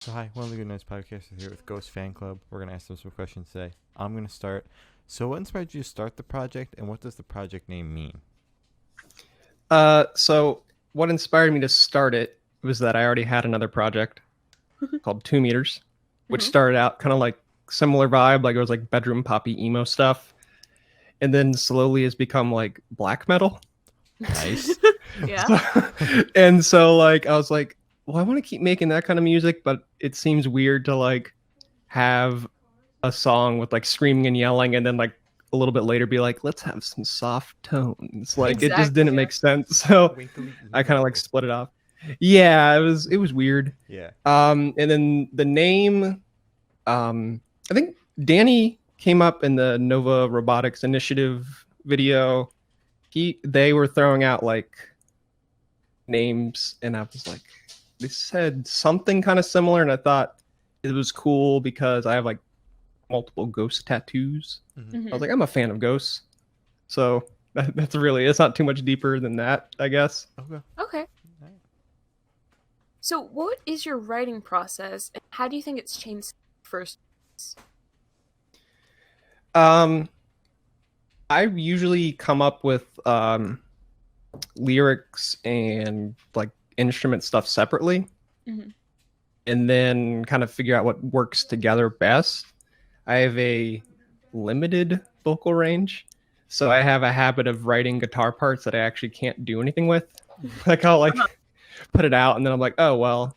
So hi, one of the Good Noise podcasters here with Ghost Fan Club. We're gonna ask them some questions today. I'm gonna start. So, what inspired you to start the project, and what does the project name mean? So what inspired me to start it was that I already had another project called 2 Meters, which Mhm. started out kind of like similar vibe, like it was like bedroom poppy emo stuff, and then slowly has become like black metal. Nice. Yeah. And so like I was like, well, I want to keep making that kind of music, but it seems weird to like have a song with like screaming and yelling and then like a little bit later be like, let's have some soft tones. Like it just Exactly, didn't yeah. make sense. So Winkly I kind of like emo. split it off. Yeah, it was weird. Yeah. And then the name, I think Danny came up in the Nova Robotics Initiative video. They were throwing out like names, and I was like, they said something kind of similar, and I thought it was cool because I have like multiple ghost tattoos. I was like, I'm a fan of ghosts, so that's really, it's not too much deeper than that, I guess. Okay. Okay. Alright. So, what is your writing process, and how do you think it's changed first? Um, I usually come up with lyrics and like instrument stuff separately, Mhm. and then kind of figure out what works together best. I have a limited vocal range, so I have a habit of writing guitar parts that I actually can't do anything with. Like I'll like put it out, and then I'm like, oh well,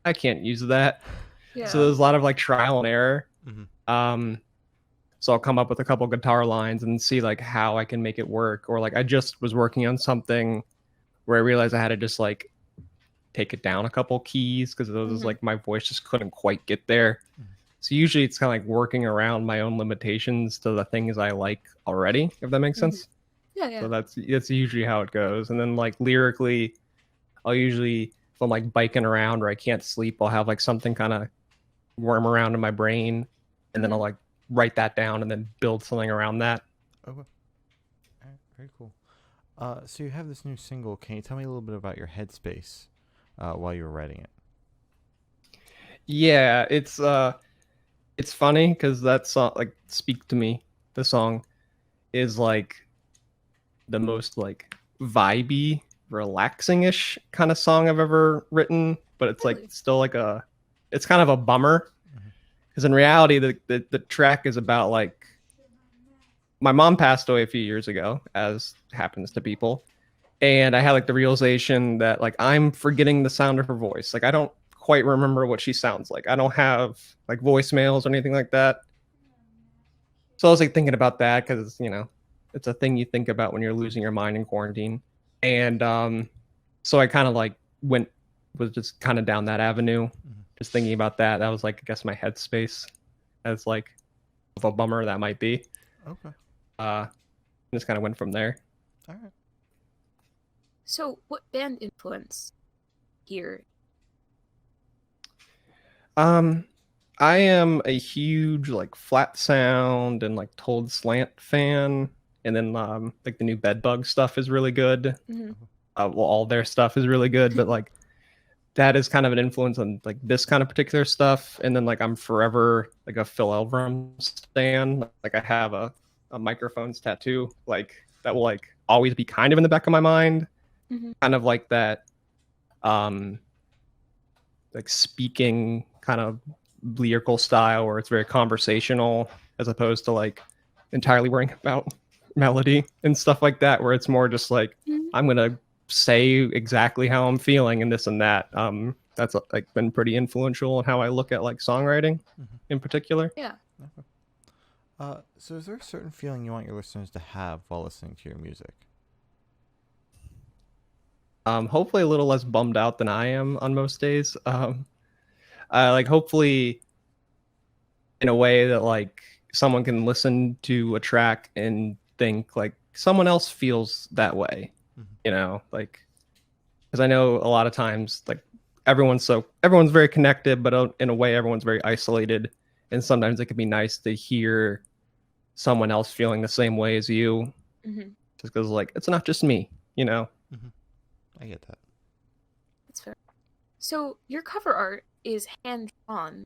I can't use that. Yeah. So there's a lot of like trial and error. Mm-hmm. So I'll come up with a couple guitar lines and see like how I can make it work. Or like I just was working on something where I realized I had to just like take it down a couple keys because it was Mhm. like my voice just couldn't quite get there. Mhm. So usually it's kind of like working around my own limitations to the things I like already, if that makes Mhm. sense. Yeah, yeah. So that's usually how it goes. And then like lyrically, I'll usually, if I'm like biking around or I can't sleep, I'll have like something kind of worm around in my brain, and then I'll Mhm. like write that down and then build something around that. Okay. Alright. Very cool. So you have this new single. Can you tell me a little bit about your headspace while you were writing it? Yeah, it's funny because that song, like "Speak to Me," the song is like the most like vibey, relaxing-ish kind of song I've ever written, but it's like Really? still like it's kind of a bummer Mhm. because in reality the track is about like my mom passed away a few years ago, as happens to people, and I had like the realization that like I'm forgetting the sound of her voice. Like I don't quite remember what she sounds like. I don't have like voicemails or anything like that. So I was like thinking about that because it's a thing you think about when you're losing your mind in quarantine, and so I kind of like went was just kind of down that avenue, Mhm. just thinking about that. That was like I guess my headspace as like of a bummer that might be. Okay. Uh, just kind of went from there. All right. So, what band influence here? Um, I am a huge like Flat Sound and like Told Slant fan, and then like the new Bedbug stuff is really good. Mhm. Okay. Well, all their stuff is really good, but like that is kind of an influence on like this kind of particular stuff. And then like I'm forever like a Phil Elverum stan. Like I have a microphones tattoo like that will like always be kind of in the back of my mind, Mhm. kind of like that um like speaking kind of lyrical style where it's very conversational as opposed to like entirely worrying about melody and stuff like that, where it's more just like Mhm. I'm gonna say exactly how I'm feeling and this and that. That's like been pretty influential in how I look at like songwriting Mhm. in particular. Yeah. Okay. So is there a certain feeling you want your listeners to have while listening to your music? Hopefully a little less bummed out than I am on most days. Like hopefully in a way that like someone can listen to a track and think like someone else feels that way, Mm-hmm. like because I know a lot of times like everyone's very connected, but in a way everyone's very isolated, and sometimes it can be nice to hear someone else feeling the same way as you, Mhm. just because like it's not just me. Mm-hmm. I get that. That's fair. So your cover art is hand drawn.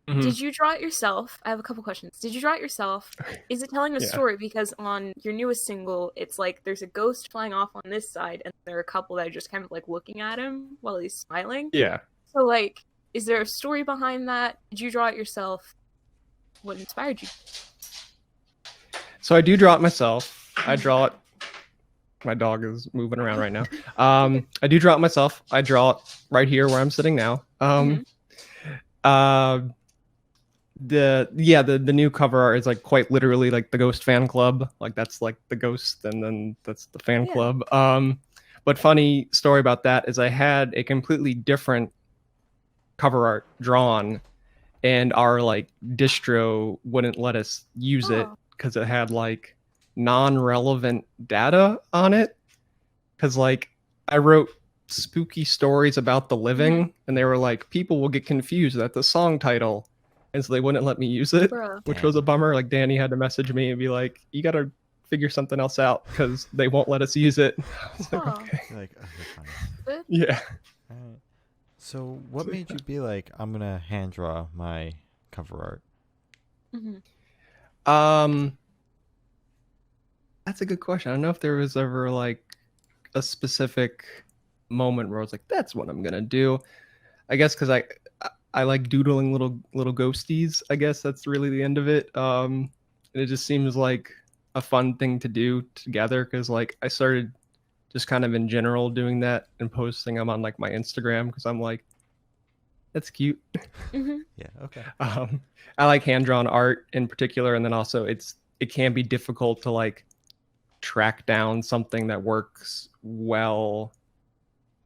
Mhm. Did you draw it yourself? I have a couple questions. Did you draw it yourself? Is it telling a Yeah. story? Because on your newest single, it's like there's a ghost flying off on this side, and there are a couple that are just kind of like looking at him while he's smiling. Yeah. So, like, is there a story behind that? Did you draw it yourself? What inspired you? So I do draw it myself. I draw it. My dog is moving around right now. I do draw it myself. I draw it right here where I'm sitting now. The new cover art is like quite literally like the Ghost fan club. Like that's like the ghost, and then that's the fan Yeah. club. But funny story about that is I had a completely different cover art drawn, and our like distro wouldn't let us use it Oh. because it had like non-relevant data on it. Because like I wrote spooky stories about the living, and they were like, people will get confused at the song title, and so they wouldn't let me use it, Bruh. which was a bummer. Like Danny had to message me and be like, you gotta figure something else out because they won't let us use it. I was like, Aw. okay. You're like, okay, fine. Good. Yeah. All right. So what made you be like, I'm gonna hand draw my cover art? That's a good question. I don't know if there was ever like a specific moment where I was like, that's what I'm gonna do. I guess because I like doodling little ghosties. I guess that's really the end of it. And it just seems like a fun thing to do together because like I started just kind of in general doing that and posting them on like my Instagram because I'm like, that's cute. Yeah. Okay. I like hand drawn art in particular, and then also it can be difficult to like track down something that works well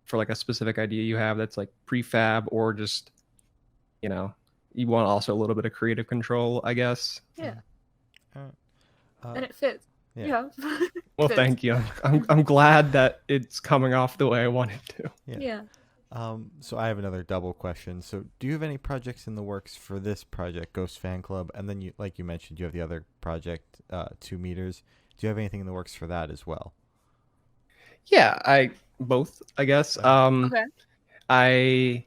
for like a specific idea you have that's like prefab, or just, you know, you want also a little bit of creative control, I guess. Yeah. All right. And it fits. Yeah. Yeah. Well, Fits. thank you. I'm glad that it's coming off the way I wanted to. Yeah. So I have another double question. So do you have any projects in the works for this project, Ghost Fan Club? And then you, like you mentioned, you have the other project, 2 meters. Do you have anything in the works for that as well? Yeah, both, I guess. Okay. I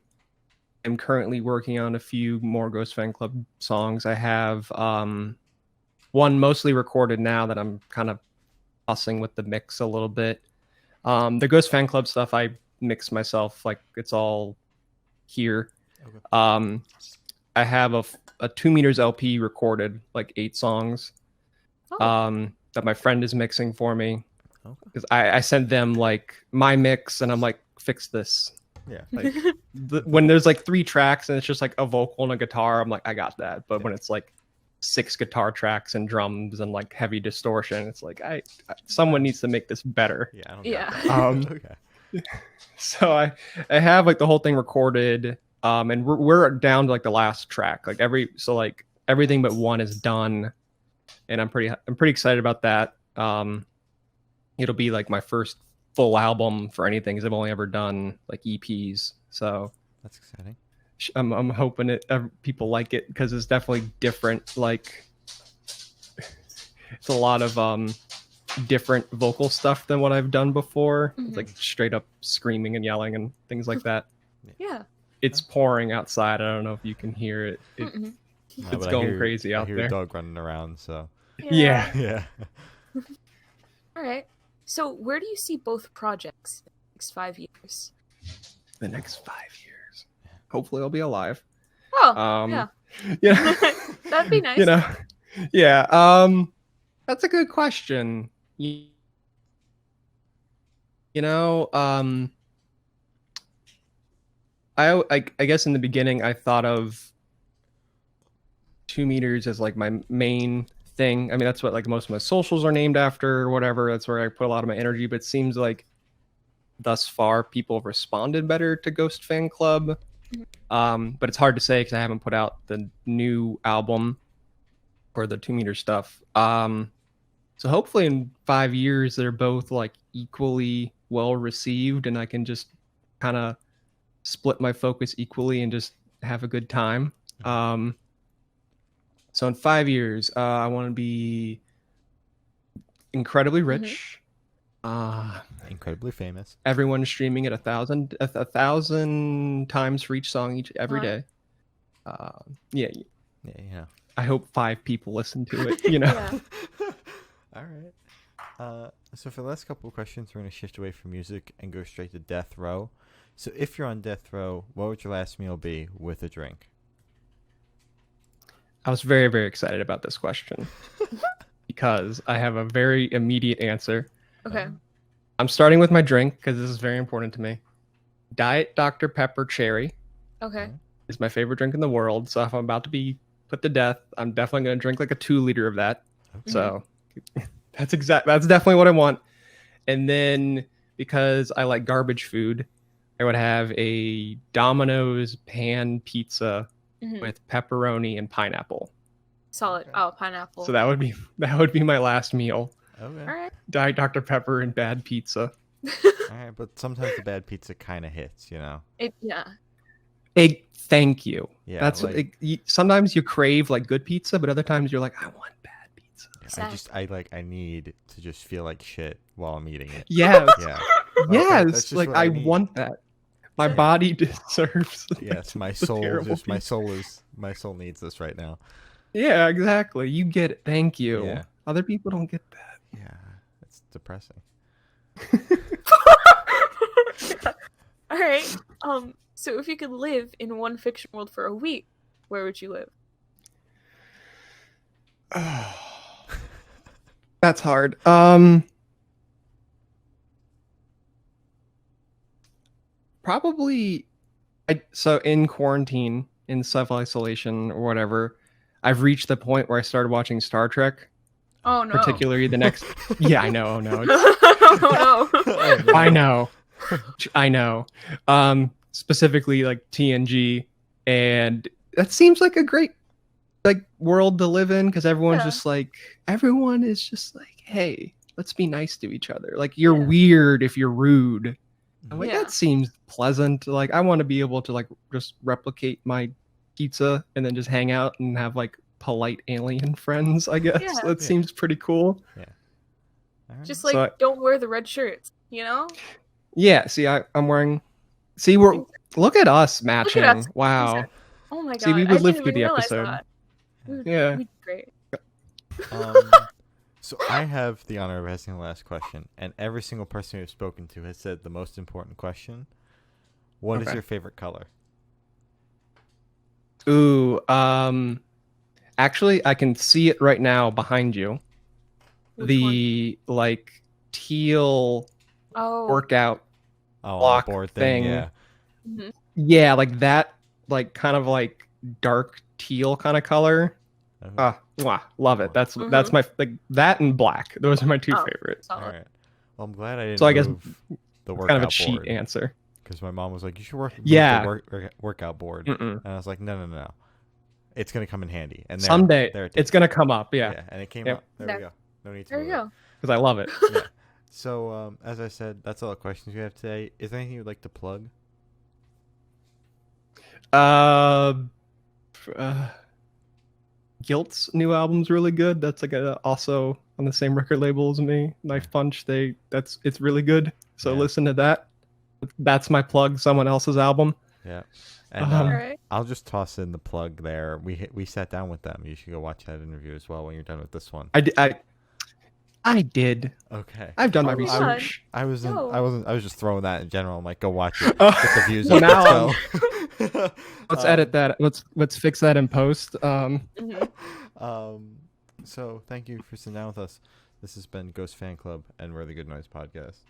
am currently working on a few more Ghost Fan Club songs. I have one mostly recorded now that I'm kind of fussing with the mix a little bit. The Ghost Fan Club stuff I mix myself, like it's all here. Okay. I have a 2 meters LP recorded, like 8 songs, Oh. that my friend is mixing for me. Okay. Because I send them like my mix, and I'm like, fix this. Yeah. Like when there's like 3 tracks and it's just like a vocal and a guitar, I'm like, I got that. But when it's like 6 guitar tracks and drums and like heavy distortion, it's like someone needs to make this better. Yeah. I don't Yeah. got that. Okay. So I have like the whole thing recorded, and we're down to like the last track. Like everything but one is done, and I'm pretty excited about that. It'll be like my first full album for anything, because I've only ever done like EPs. So That's exciting. I'm hoping people like it, because it's definitely different. Like it's a lot of different vocal stuff than what I've done before. It's like straight up screaming and yelling and things like that. Yeah. It's pouring outside. I don't know if you can hear it. No, It's but I going hear- crazy out I hear there. your dog running around. So Yeah. yeah. All right. So where do you see both projects in the next 5 years? The next 5 years. Hopefully I'll be alive. Oh, yeah. Yeah. That'd be nice. You know. Yeah. That's a good question. You know, I guess in the beginning I thought of 2 meters as like my main thing. I mean, that's what like most of my socials are named after or whatever. That's where I put a lot of my energy. But it seems like thus far people have responded better to Ghost Fan Club. But it's hard to say because I haven't put out the new album or the 2 meter stuff. So hopefully in 5 years they're both like equally well received, and I can just kind of split my focus equally and just have a good time. So in 5 years, I want to be incredibly rich, Incredibly famous. Everyone streaming it a thousand times for each song every Uh-huh. day. Yeah, Yeah. I hope 5 people listen to it. You know. Yeah. All right. So for the last couple of questions, we're going to shift away from music and go straight to death row. So if you're on death row, what would your last meal be with a drink? I was very, very excited about this question because I have a very immediate answer. Okay. I'm starting with my drink because this is very important to me. Diet Dr. Pepper Cherry Okay. is my favorite drink in the world. So if I'm about to be put to death, I'm definitely going to drink like a 2-liter of that. Okay. So that's definitely what I want. And then because I like garbage food, I would have a Domino's pan pizza Mhm. with pepperoni and pineapple. Solid. Okay. Oh, pineapple. So that would be my last meal. Okay. All right. Diet Dr. Pepper and bad pizza. All right, but sometimes the bad pizza kind of hits, you know. Yeah. Thank you. Yeah. That's like, sometimes you crave like good pizza, but other times you're like, I want bad pizza. I need to just feel like shit while I'm eating it. Yes, Yeah. that's yes. just Like what I need. want that. My body deserves. Yes, my the soul terrible my soul needs this right now. Yeah, exactly. You get it. Thank you. Yeah. Other people don't get that. Yeah, it's depressing. All right. So if you could live in one fiction world for a week, where would you live? That's hard. Probably. So in quarantine, in self-isolation or whatever, I've reached the point where I started watching Star Trek. Oh no. Particularly the next. Yeah, I know. Oh no. Oh no. Oh, no. I know. Specifically like TNG, and that seems like a great like world to live in because everyone is just like, hey, let's be nice to each other. Like you're Yeah. weird if you're rude. I'm like, Yeah. that seems pleasant. Like I want to be able to like just replicate my pizza and then just hang out and have like polite alien friends, I guess. Yeah. That Yeah. seems pretty cool. All right. Just like So don't wear the red shirts, you know? Yeah, see, I'm wearing. See, look at us matching. us. Wow. Oh my god. See, we would I live didn't through even the realize episode. that. We'd Yeah. be great. So I have the honor of asking the last question, and every single person we've spoken to has said the most important question. What is Okay. your favorite color? Ooh, actually, I can see it right now behind you. Which The like teal one? Oh. workout. Oh, on the Block board thing. thing. Yeah. Mhm. Yeah, like that, like kind of like dark teal kind of color. Okay. Love it. That's my like that and black. Those are my 2 Oh. favorites. All Solid. right. Well, I'm glad I didn't So I guess move the workout Kind of a cheat board answer. because my mom was like, "You should move Yeah. the workout board," Mm-mm. and I was like, "No. It's gonna come in handy." And there, Someday there it it's did. gonna come up. Yeah, Yeah, and it came Yep. up. There we go. No need to There you move go. because I love it. it. Yeah. So, as I said, that's all the questions we have today. Is there anything you'd like to plug? Guilt's new album's really good. That's like also on the same record label as me, Knife Punch. It's really good. So Yeah. listen to that. That's my plug. Someone else's album. Yeah. And Um, All right. I'll just toss in the plug there. We sat down with them. You should go watch that interview as well when you're done with this one. I did. Okay. I've done my Oh my God. research. I was No. I was just throwing that in general. I'm like, go watch it. Oh, Get the views well, up. now Let's go. let's edit that. Let's fix that in post. Mhm. So thank you for sitting down with us. This has been Ghost Fan Club and We're the Good Noise Podcast.